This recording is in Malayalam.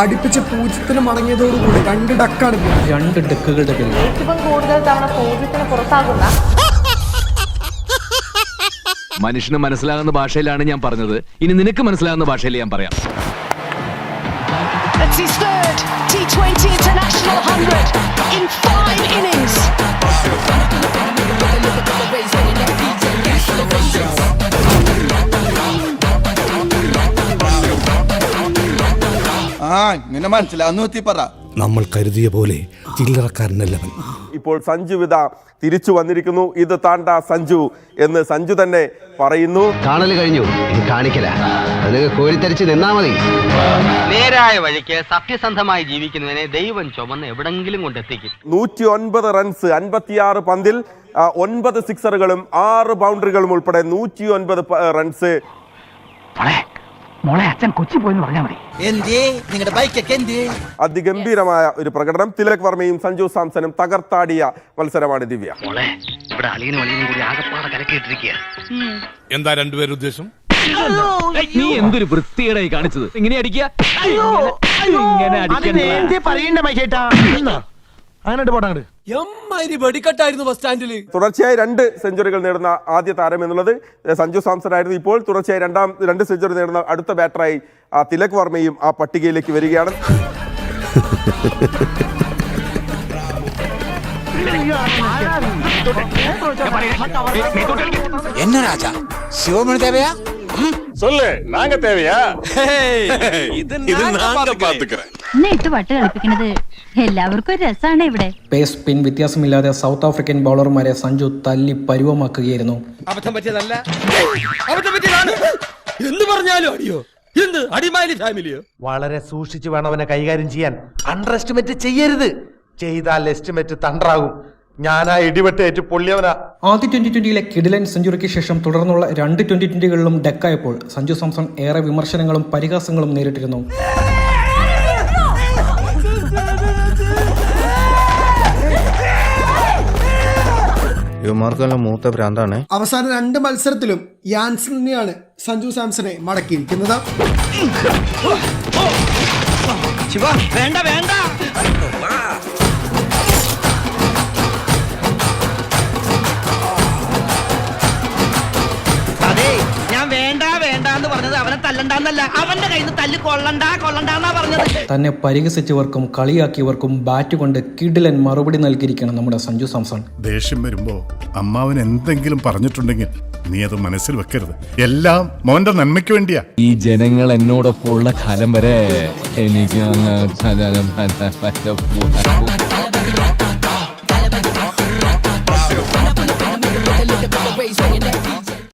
അടുപ്പിച്ച് പൂജ്യത്തിന് മടങ്ങിയതോടുകൂടി 2 ഡക്കാണ് 2 ഡക്കുകളുടെ പേര് ഏറ്റവും കൂടുതൽ തവണ പൂജ്യത്തിന് പുറത്താകുന്ന മനുഷ്യന് മനസ്സിലാകുന്ന ഭാഷയിലാണ് ഞാൻ പറഞ്ഞത്. ഇനി നിനക്ക് മനസ്സിലാകുന്ന ഭാഷയിൽ ഞാൻ പറയാം. That's his third T20 International 100 in 5 innings. നിന്നെ മനസ്സിലാവുന്ന പറ. നമ്മൾ കരുതിയ പോലെ ചില്ലറക്കാരനല്ലവൻ. ഇപ്പോൾ സഞ്ജു വിത തിരിച്ചു വന്നിരിക്കുന്നു. ഇത് താണ്ട സഞ്ജു എന്ന് സഞ്ജു തന്നെ പറയുന്നു. കാണല് കഴിഞ്ഞു, ഇനി കാണിക്കല. കോരിത്തരിച്ച് നിന്നാ മതി. നേരായ വഴിക്ക് സത്യസന്ധമായി ജീവിക്കുന്നതിനെ ദൈവം ചുമന്ന് എവിടെങ്കിലും കൊണ്ടെത്തിക്കും. 109 റൺസ് 56 പന്തിൽ 9 സിക്സറുകളും 6 ബൗണ്ടറികളും ഉൾപ്പെടെ 109 റൺസ്. മോളെ അച്ഛൻ കൊച്ചി പോയെന്ന് പറഞ്ഞാൽ മതി. അതിഗംഭീരമായ ഒരു പ്രകടനം. തിലക് വർമ്മയും സഞ്ജു സാംസണും തകർത്താടിയ മത്സരമാണ് ദിവ്യ. ഇവിടെ അളിയനും അളിയനും കൂടി ആകപ്പാടെ കലക്കിയിട്ടിരിക്കുക. എന്താ രണ്ടുപേരും ഉദ്ദേശം? നീ എന്തൊരു വൃത്തിയേടായി കാണിച്ചത്. ഇങ്ങനെ അടിക്കുക, ഇങ്ങനെ അടിക്കണ്ട. തുടർച്ചയായി 2 സെഞ്ചുറികൾ നേടുന്ന ആദ്യ താരം എന്നുള്ളത് സഞ്ജു സാംസൺ ആയിരുന്നു. ഇപ്പോൾ തുടർച്ചയായി 2 സെഞ്ചുറി നേടുന്ന അടുത്ത ബാറ്ററായി തിലക് വർമ്മയും ആ പട്ടികയിലേക്ക് വരികയാണ്. എല്ലാവർക്കും രസാണ് ഇവിടെ. പേസ് സ്പിൻ വ്യത്യാസമില്ലാതെ സൗത്ത് ആഫ്രിക്കൻ ബൗളർമാരെ സഞ്ജു തല്ലി പരുവമാക്കുകയായിരുന്നു. വളരെ സൂക്ഷിച്ചു വേണം അവനെ കൈകാര്യം ചെയ്യാൻ. അണ്ടർ എസ്റ്റിമേറ്റ് ചെയ്യരുത്. ചെയ്താൽ എസ്റ്റിമേറ്റ് തണ്ടറാകും. ഞാനാ ഇടിവെട്ടേറ്റ് പൊള്ളിയവനാ. ആദ്യ 2020-ലെ കിഡിലൻ സെഞ്ചുറിക്ക് ശേഷം തുടർന്നുള്ള 2 2020-കളിലും ഡെക്കായപ്പോൾ സഞ്ജു സാംസൺ ഏറെ വിമർശനങ്ങളും പരിഹാസങ്ങളും നേരിട്ടിരുന്നു. മൂത്ത ഭ്രാന്താണ്. അവസാന 2 മത്സരത്തിലും യാൻസൺ തന്നെയാണ് സഞ്ജു സാംസണെ മടക്കിയിരിക്കുന്നത്. വേണ്ട വേണ്ട. അവന്റെ കയ്യിൽ നിന്ന് തല്ല് കൊള്ളണ്ടാന്നാ പറഞ്ഞത്. തന്നെ പരിഹസിച്ചവർക്കും കളിയാക്കിയവർക്കും ബാറ്റ് കൊണ്ട് കിഡിലൻ മറുപടി നൽകിയിരിക്കണം നമ്മുടെ സഞ്ജു സാംസൺ. ദേഷ്യം വരുമ്പോ അമ്മാവൻ എന്തെങ്കിലും പറഞ്ഞിട്ടുണ്ടെങ്കിൽ നീ അത് മനസ്സിൽ വെക്കരുത്. എല്ലാം മോന്റെ നന്മയ്ക്ക് വേണ്ടിയാ. ഈ ജനങ്ങൾ എന്നോടൊപ്പം ഉള്ള കാലം വരെ എനിക്ക്